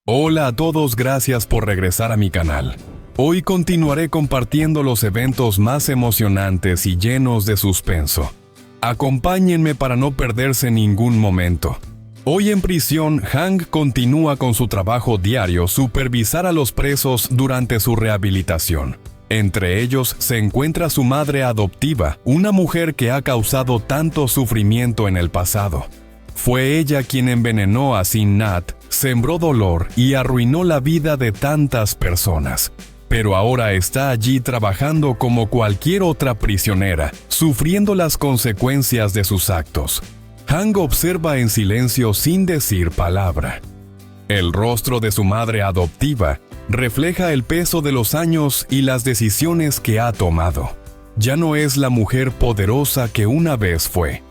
Hola a todos, gracias por regresar a mi canal. Hoy continuaré compartiendo los eventos más emocionantes y llenos de suspenso. Acompáñenme para no perderse ningún momento. Hoy en prisión, Hank continúa con su trabajo diario, supervisar a los presos durante su rehabilitación. Entre ellos se encuentra su madre adoptiva, una mujer que ha causado tanto sufrimiento en el pasado. Fue ella quien envenenó a Sin Nhat, sembró dolor y arruinó la vida de tantas personas. Pero ahora está allí trabajando como cualquier otra prisionera, sufriendo las consecuencias de sus actos. Hank observa en silencio sin decir palabra. El rostro de su madre adoptiva refleja el peso de los años y las decisiones que ha tomado. Ya no es la mujer poderosa que una vez fue.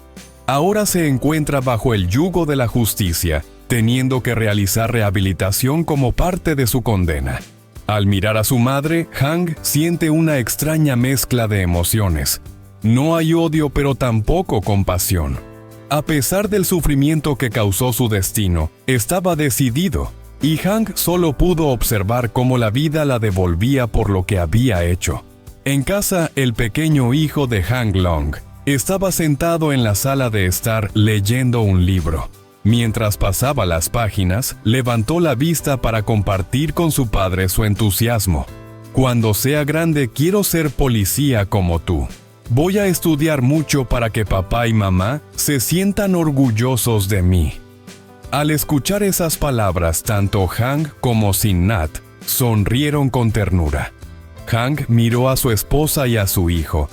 Ahora se encuentra bajo el yugo de la justicia, teniendo que realizar rehabilitación como parte de su condena. Al mirar a su madre, Hank siente una extraña mezcla de emociones. No hay odio, pero tampoco compasión. A pesar del sufrimiento que causó su destino, estaba decidido, y Hank solo pudo observar cómo la vida la devolvía por lo que había hecho. En casa, el pequeño hijo de Hank Long estaba sentado en la sala de estar leyendo un libro. Mientras pasaba las páginas, levantó la vista para compartir con su padre su entusiasmo. «Cuando sea grande quiero ser policía como tú. Voy a estudiar mucho para que papá y mamá se sientan orgullosos de mí». Al escuchar esas palabras, tanto Hank como Sin Nhat sonrieron con ternura. Hank miró a su esposa y a su hijo,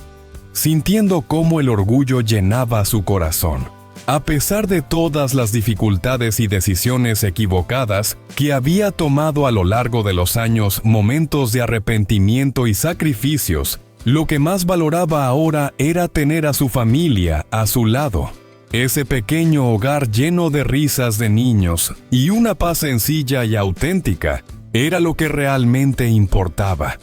sintiendo cómo el orgullo llenaba su corazón. A pesar de todas las dificultades y decisiones equivocadas que había tomado a lo largo de los años, momentos de arrepentimiento y sacrificios, lo que más valoraba ahora era tener a su familia a su lado. Ese pequeño hogar lleno de risas de niños y una paz sencilla y auténtica era lo que realmente importaba.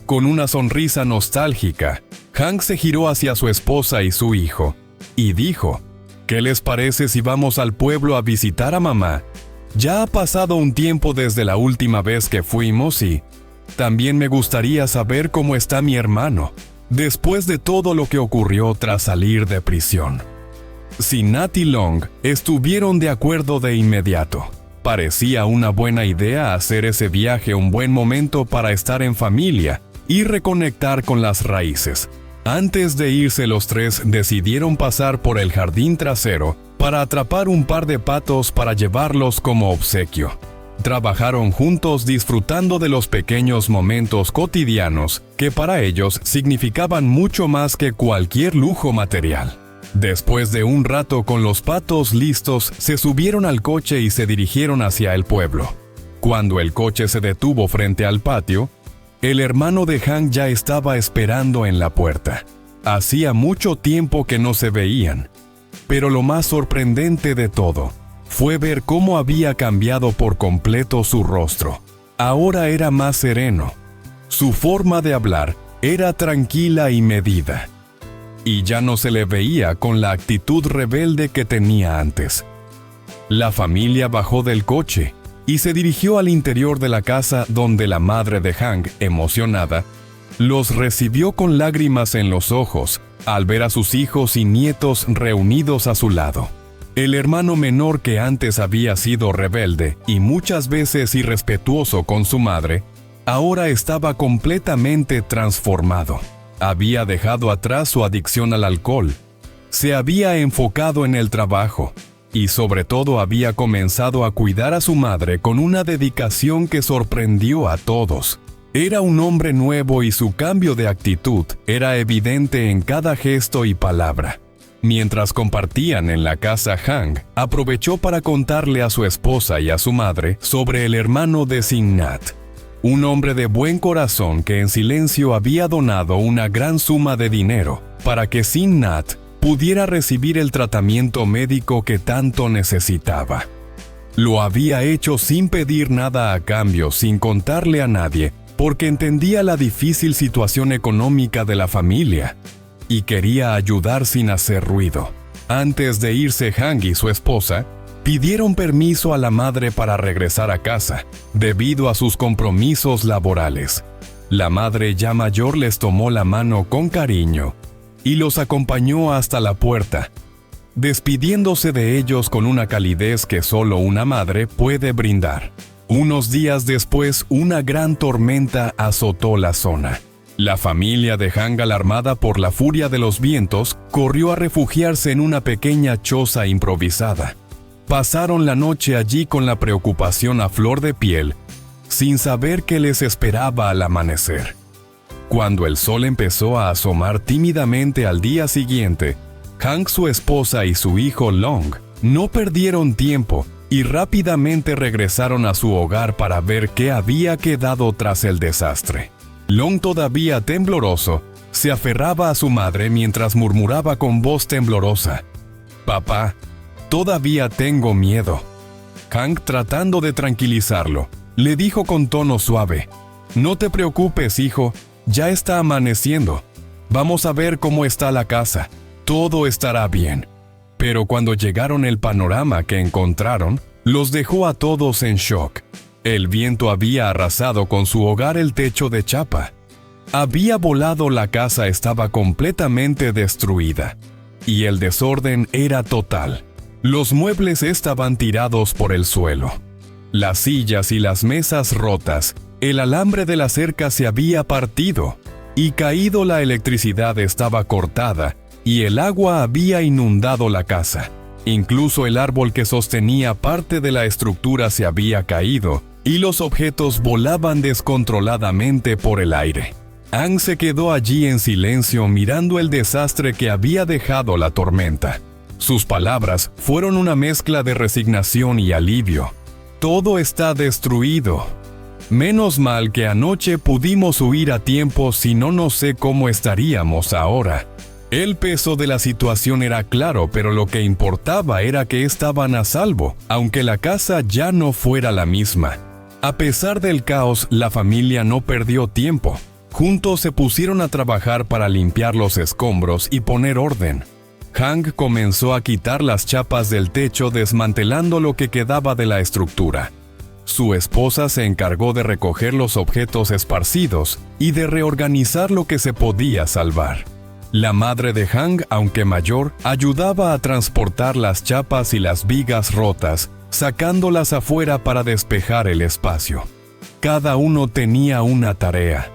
Con una sonrisa nostálgica, Hank se giró hacia su esposa y su hijo y dijo: «¿Qué les parece si vamos al pueblo a visitar a mamá? Ya ha pasado un tiempo desde la última vez que fuimos y también me gustaría saber cómo está mi hermano, después de todo lo que ocurrió tras salir de prisión». Sin Nhat y Long estuvieron de acuerdo de inmediato. Parecía una buena idea hacer ese viaje un buen momento para estar en familia y reconectar con las raíces. Antes de irse, los tres decidieron pasar por el jardín trasero para atrapar un par de patos para llevarlos como obsequio. Trabajaron juntos disfrutando de los pequeños momentos cotidianos que para ellos significaban mucho más que cualquier lujo material. Después de un rato con los patos listos, se subieron al coche y se dirigieron hacia el pueblo. Cuando el coche se detuvo frente al patio, el hermano de Hank ya estaba esperando en la puerta. Hacía mucho tiempo que no se veían, pero lo más sorprendente de todo fue ver cómo había cambiado por completo su rostro. Ahora era más sereno. Su forma de hablar era tranquila y medida, y ya no se le veía con la actitud rebelde que tenía antes. La familia bajó del coche y se dirigió al interior de la casa, donde la madre de Hank, emocionada, los recibió con lágrimas en los ojos al ver a sus hijos y nietos reunidos a su lado. El hermano menor, que antes había sido rebelde y muchas veces irrespetuoso con su madre, ahora estaba completamente transformado. Había dejado atrás su adicción al alcohol, se había enfocado en el trabajo y sobre todo había comenzado a cuidar a su madre con una dedicación que sorprendió a todos. Era un hombre nuevo y su cambio de actitud era evidente en cada gesto y palabra. Mientras compartían en la casa, Hank aprovechó para contarle a su esposa y a su madre sobre el hermano de Sin Nhat, un hombre de buen corazón que en silencio había donado una gran suma de dinero para que Sin Nhat pudiera recibir el tratamiento médico que tanto necesitaba. Lo había hecho sin pedir nada a cambio, sin contarle a nadie, porque entendía la difícil situación económica de la familia y quería ayudar sin hacer ruido. Antes de irse, Hank y su esposa Pidieron permiso a la madre para regresar a casa, debido a sus compromisos laborales. La madre ya mayor les tomó la mano con cariño y los acompañó hasta la puerta, despidiéndose de ellos con una calidez que solo una madre puede brindar. Unos días después, una gran tormenta azotó la zona. La familia de Hank, alarmada por la furia de los vientos, corrió a refugiarse en una pequeña choza improvisada. Pasaron la noche allí con la preocupación a flor de piel, sin saber qué les esperaba al amanecer. Cuando el sol empezó a asomar tímidamente al día siguiente, Hank, su esposa y su hijo Long no perdieron tiempo y rápidamente regresaron a su hogar para ver qué había quedado tras el desastre. Long, todavía tembloroso, se aferraba a su madre mientras murmuraba con voz temblorosa: «Papá, todavía tengo miedo». Hank, tratando de tranquilizarlo, le dijo con tono suave: «No te preocupes, hijo, ya está amaneciendo. Vamos a ver cómo está la casa. Todo estará bien». Pero cuando llegaron, el panorama que encontraron los dejó a todos en shock. El viento había arrasado con su hogar el techo de chapa. Había volado, la casa estaba completamente destruida. Y el desorden era total. Los muebles estaban tirados por el suelo. Las sillas y las mesas rotas, el alambre de la cerca se había partido y caído, la electricidad estaba cortada y el agua había inundado la casa. Incluso el árbol que sostenía parte de la estructura se había caído y los objetos volaban descontroladamente por el aire. Hank se quedó allí en silencio mirando el desastre que había dejado la tormenta. Sus palabras fueron una mezcla de resignación y alivio. «Todo está destruido. Menos mal que anoche pudimos huir a tiempo, si no, no sé cómo estaríamos ahora». El peso de la situación era claro, pero lo que importaba era que estaban a salvo, aunque la casa ya no fuera la misma. A pesar del caos, la familia no perdió tiempo. Juntos se pusieron a trabajar para limpiar los escombros y poner orden. Hank comenzó a quitar las chapas del techo, desmantelando lo que quedaba de la estructura. Su esposa se encargó de recoger los objetos esparcidos y de reorganizar lo que se podía salvar. La madre de Hank, aunque mayor, ayudaba a transportar las chapas y las vigas rotas, sacándolas afuera para despejar el espacio. Cada uno tenía una tarea,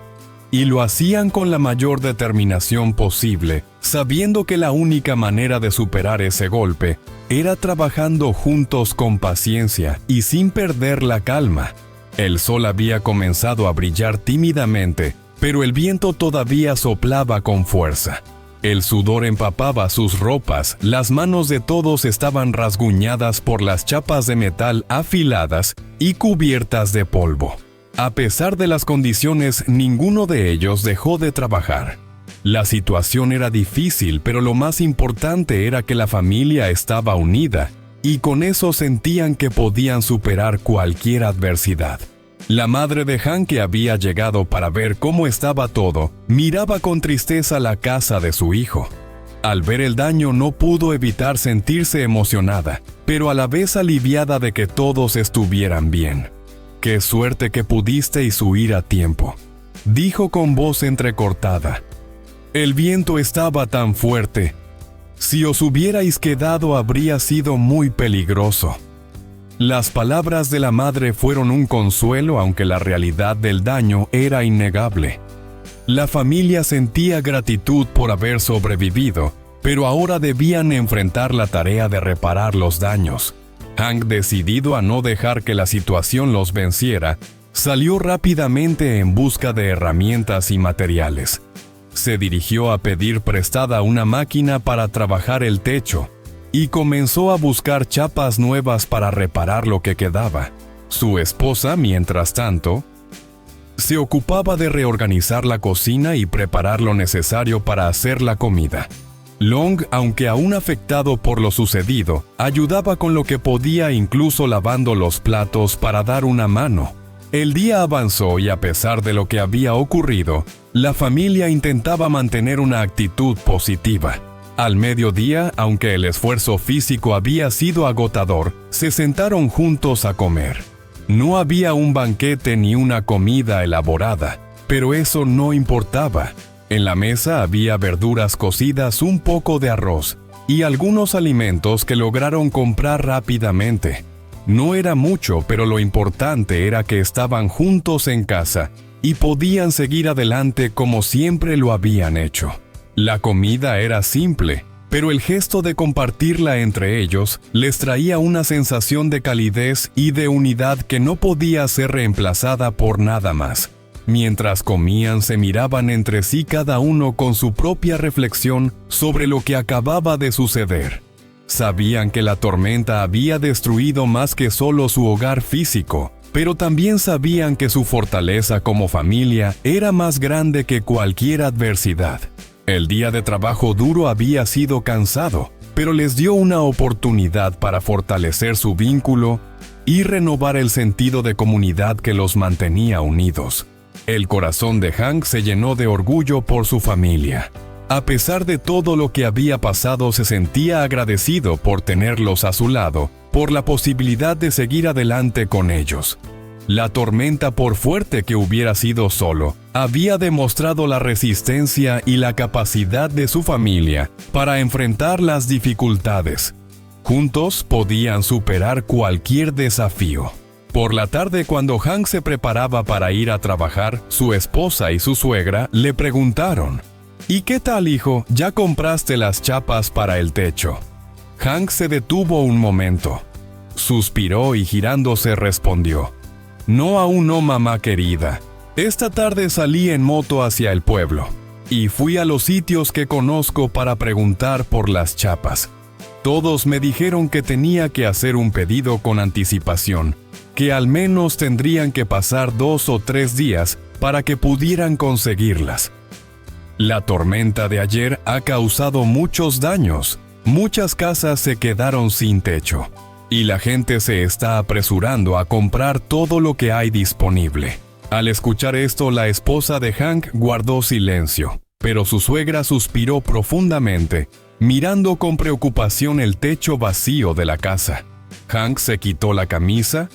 y lo hacían con la mayor determinación posible, sabiendo que la única manera de superar ese golpe era trabajando juntos con paciencia y sin perder la calma. El sol había comenzado a brillar tímidamente, pero el viento todavía soplaba con fuerza. El sudor empapaba sus ropas, las manos de todos estaban rasguñadas por las chapas de metal afiladas y cubiertas de polvo. A pesar de las condiciones, ninguno de ellos dejó de trabajar. La situación era difícil, pero lo más importante era que la familia estaba unida, y con eso sentían que podían superar cualquier adversidad. La madre de Hank, que había llegado para ver cómo estaba todo, miraba con tristeza la casa de su hijo. Al ver el daño, no pudo evitar sentirse emocionada, pero a la vez aliviada de que todos estuvieran bien. «Qué suerte que pudisteis huir a tiempo», dijo con voz entrecortada. «El viento estaba tan fuerte. Si os hubierais quedado habría sido muy peligroso». Las palabras de la madre fueron un consuelo, aunque la realidad del daño era innegable. La familia sentía gratitud por haber sobrevivido, pero ahora debían enfrentar la tarea de reparar los daños. Hank, decidido a no dejar que la situación los venciera, salió rápidamente en busca de herramientas y materiales. Se dirigió a pedir prestada una máquina para trabajar el techo, y comenzó a buscar chapas nuevas para reparar lo que quedaba. Su esposa, mientras tanto, se ocupaba de reorganizar la cocina y preparar lo necesario para hacer la comida. Long, aunque aún afectado por lo sucedido, ayudaba con lo que podía, incluso lavando los platos para dar una mano. El día avanzó y, a pesar de lo que había ocurrido, la familia intentaba mantener una actitud positiva. Al mediodía, aunque el esfuerzo físico había sido agotador, se sentaron juntos a comer. No había un banquete ni una comida elaborada, pero eso no importaba. En la mesa había verduras cocidas, un poco de arroz y algunos alimentos que lograron comprar rápidamente. No era mucho, pero lo importante era que estaban juntos en casa y podían seguir adelante como siempre lo habían hecho. La comida era simple, pero el gesto de compartirla entre ellos les traía una sensación de calidez y de unidad que no podía ser reemplazada por nada más. Mientras comían, se miraban entre sí, cada uno con su propia reflexión sobre lo que acababa de suceder. Sabían que la tormenta había destruido más que solo su hogar físico, pero también sabían que su fortaleza como familia era más grande que cualquier adversidad. El día de trabajo duro había sido cansado, pero les dio una oportunidad para fortalecer su vínculo y renovar el sentido de comunidad que los mantenía unidos. El corazón de Hank se llenó de orgullo por su familia. A pesar de todo lo que había pasado, se sentía agradecido por tenerlos a su lado, por la posibilidad de seguir adelante con ellos. La tormenta, por fuerte que hubiera sido solo, había demostrado la resistencia y la capacidad de su familia para enfrentar las dificultades. Juntos podían superar cualquier desafío. Por la tarde, cuando Hank se preparaba para ir a trabajar, su esposa y su suegra le preguntaron: «¿Y qué tal, hijo? ¿Ya compraste las chapas para el techo?». Hank se detuvo un momento. Suspiró y girándose respondió: «No, aún no, mamá querida. Esta tarde salí en moto hacia el pueblo y fui a los sitios que conozco para preguntar por las chapas. Todos me dijeron que tenía que hacer un pedido con anticipación, que al menos tendrían que pasar 2 o 3 días para que pudieran conseguirlas. La tormenta de ayer ha causado muchos daños. Muchas casas se quedaron sin techo y la gente se está apresurando a comprar todo lo que hay disponible». Al escuchar esto, la esposa de Hank guardó silencio, pero su suegra suspiró profundamente, mirando con preocupación el techo vacío de la casa. Hank se quitó la camisa,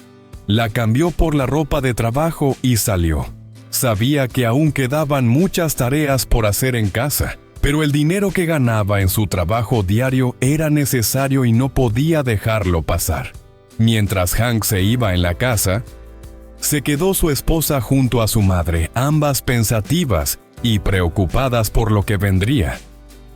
la cambió por la ropa de trabajo y salió. Sabía que aún quedaban muchas tareas por hacer en casa, pero el dinero que ganaba en su trabajo diario era necesario y no podía dejarlo pasar. Mientras Hank se iba en la casa, se quedó su esposa junto a su madre, ambas pensativas y preocupadas por lo que vendría.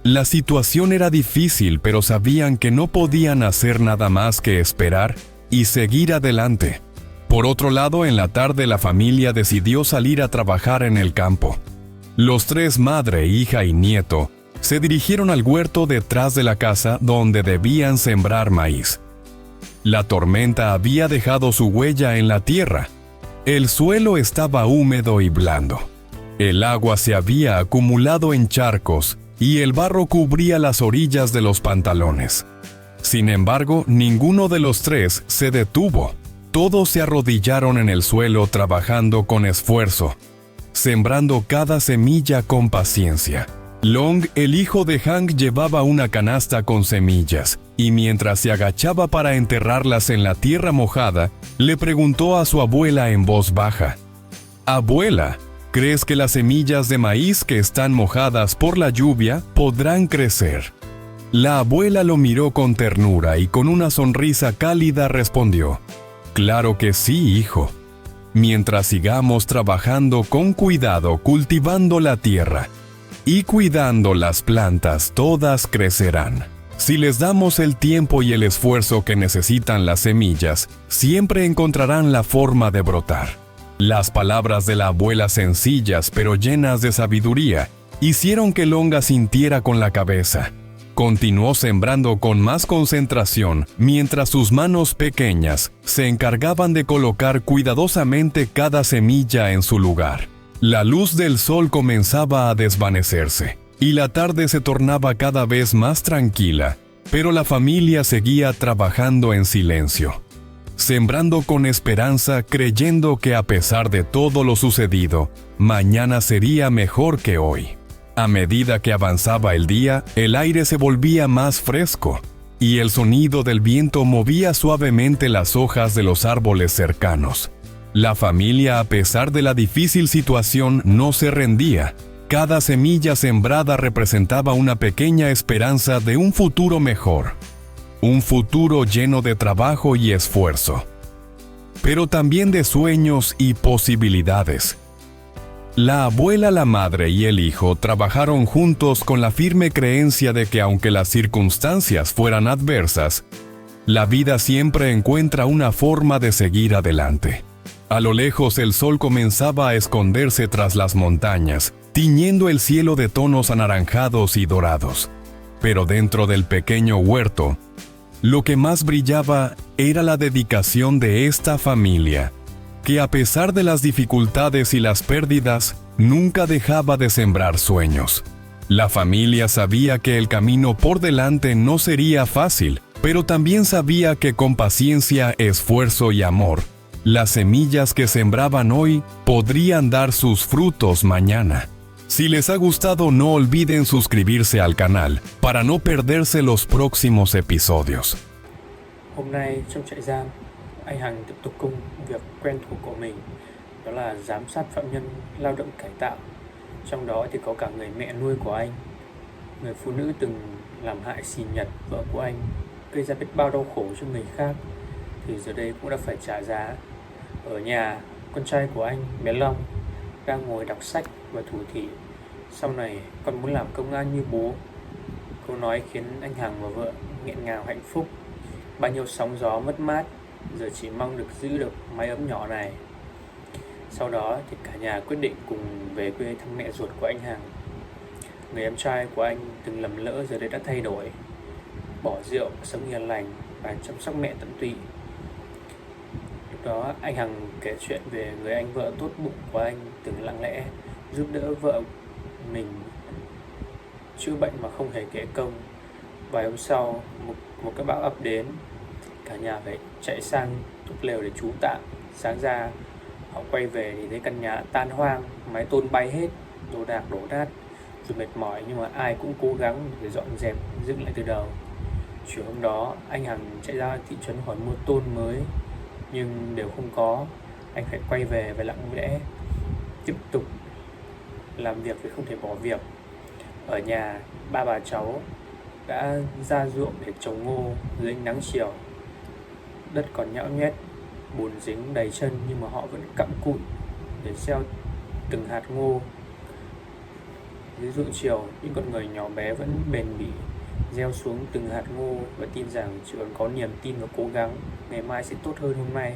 La situación era difícil, pero sabían que no podían hacer nada más que esperar y seguir adelante. Por otro lado, en la tarde la familia decidió salir a trabajar en el campo. Los 3, madre, hija y nieto, se dirigieron al huerto detrás de la casa donde debían sembrar maíz. La tormenta había dejado su huella en la tierra. El suelo estaba húmedo y blando. El agua se había acumulado en charcos y el barro cubría las orillas de los pantalones. Sin embargo, ninguno de los 3 se detuvo. Todos se arrodillaron en el suelo trabajando con esfuerzo, sembrando cada semilla con paciencia. Long, el hijo de Hank, llevaba una canasta con semillas, y mientras se agachaba para enterrarlas en la tierra mojada, le preguntó a su abuela en voz baja: «Abuela, ¿crees que las semillas de maíz que están mojadas por la lluvia podrán crecer?». La abuela lo miró con ternura y con una sonrisa cálida respondió: «Claro que sí, hijo. Mientras sigamos trabajando con cuidado, cultivando la tierra y cuidando las plantas, todas crecerán. Si les damos el tiempo y el esfuerzo que necesitan las semillas, siempre encontrarán la forma de brotar». Las palabras de la abuela, sencillas pero llenas de sabiduría, hicieron que Long asintiera con la cabeza. Continuó sembrando con más concentración, mientras sus manos pequeñas se encargaban de colocar cuidadosamente cada semilla en su lugar. La luz del sol comenzaba a desvanecerse, y la tarde se tornaba cada vez más tranquila, pero la familia seguía trabajando en silencio, sembrando con esperanza, creyendo que a pesar de todo lo sucedido, mañana sería mejor que hoy. A medida que avanzaba el día, el aire se volvía más fresco y el sonido del viento movía suavemente las hojas de los árboles cercanos. La familia, a pesar de la difícil situación, no se rendía. Cada semilla sembrada representaba una pequeña esperanza de un futuro mejor. Un futuro lleno de trabajo y esfuerzo, pero también de sueños y posibilidades. La abuela, la madre y el hijo trabajaron juntos con la firme creencia de que aunque las circunstancias fueran adversas, la vida siempre encuentra una forma de seguir adelante. A lo lejos el sol comenzaba a esconderse tras las montañas, tiñendo el cielo de tonos anaranjados y dorados. Pero dentro del pequeño huerto, lo que más brillaba era la dedicación de esta familia, que a pesar de las dificultades y las pérdidas, nunca dejaba de sembrar sueños. La familia sabía que el camino por delante no sería fácil, pero también sabía que con paciencia, esfuerzo y amor, las semillas que sembraban hoy podrían dar sus frutos mañana. Si les ha gustado, no olviden suscribirse al canal para no perderse los próximos episodios. Hôm nay trong trại giam, anh Hằng tiếp tục công việc quen thuộc của mình, đó là giám sát phạm nhân lao động cải tạo. Trong đó thì có cả người mẹ nuôi của anh, người phụ nữ từng làm hại xì nhật vợ của anh, gây ra biết bao đau khổ cho người khác, thì giờ đây cũng đã phải trả giá. Ở nhà, con trai của anh, bé Long, đang ngồi đọc sách và thủ thỉ: "Sau này con muốn làm công an như bố." Câu nói khiến anh Hằng và vợ nghẹn ngào hạnh phúc. Bao nhiêu sóng gió mất mát, giờ chỉ mong được giữ được mái ấm nhỏ này. Sau đó thì cả nhà quyết định cùng về quê thăm mẹ ruột của anh Hằng. Người em trai của anh từng lầm lỡ giờ đây đã thay đổi, bỏ rượu, sống hiền lành và chăm sóc mẹ tận tụy. Lúc đó anh Hằng kể chuyện về người anh vợ tốt bụng của anh từng lặng lẽ giúp đỡ vợ mình chữa bệnh mà không hề kể công. Vài hôm sau, một cái bão ập đến, cả nhà phải chạy sang túp lều để trú tạm. Sáng ra, họ quay về thì thấy căn nhà tan hoang, mái tôn bay hết, đồ đạc đổ nát. Dù mệt mỏi nhưng mà ai cũng cố gắng để dọn dẹp, dựng lại từ đầu. Chiều hôm đó, anh Hằng chạy ra thị trấn hỏi mua tôn mới, nhưng đều không có. Anh phải quay về và lặng lẽ tiếp tục làm việc vì không thể bỏ việc. Ở nhà, ba bà cháu đã ra ruộng để trồng ngô dưới ánh nắng chiều. Đất còn nhão nhoét, bùn dính đầy chân, nhưng mà họ vẫn cặm cụi để gieo từng hạt ngô. Dưới ruộng chiều, những con người nhỏ bé vẫn bền bỉ gieo xuống từng hạt ngô và tin rằng chỉ cần có niềm tin và cố gắng, ngày mai sẽ tốt hơn hôm nay.